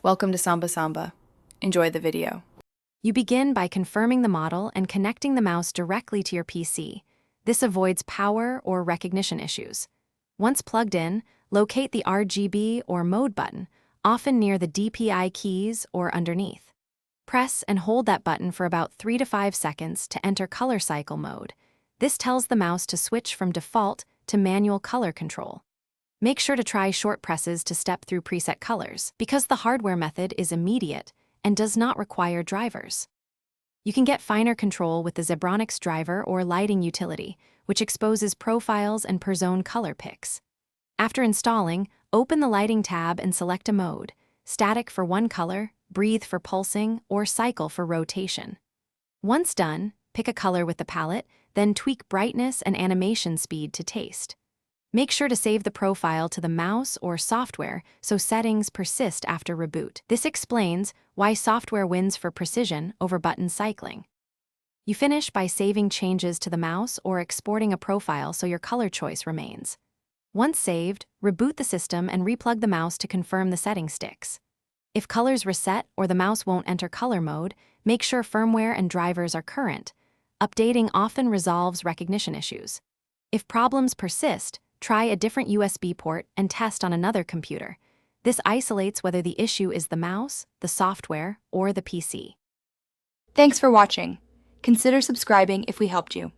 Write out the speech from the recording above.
Welcome to Samba Samba. Enjoy the video. You begin by confirming the model and connecting the mouse directly to your PC. This avoids power or recognition issues. Once plugged in, locate the RGB or mode button, often near the DPI keys or underneath. Press and hold that button for about 3 to 5 seconds to enter color cycle mode. This tells the mouse to switch from default to manual color control. Make sure to try short presses to step through preset colors, because the hardware method is immediate and does not require drivers. You can get finer control with the Zebronics driver or lighting utility, which exposes profiles and per zone color picks. After installing, open the lighting tab and select a mode: static for one color, breathe for pulsing, or cycle for rotation. Once done, pick a color with the palette, then tweak brightness and animation speed to taste. Make sure to save the profile to the mouse or software so settings persist after reboot. This explains why software wins for precision over button cycling. You finish by saving changes to the mouse or exporting a profile so your color choice remains. Once saved, reboot the system and replug the mouse to confirm the setting sticks. If colors reset or the mouse won't enter color mode, make sure firmware and drivers are current. Updating often resolves recognition issues. If problems persist, try a different USB port and test on another computer. This isolates whether the issue is the mouse, the software, or the PC. Thanks for watching. Consider subscribing if we helped you.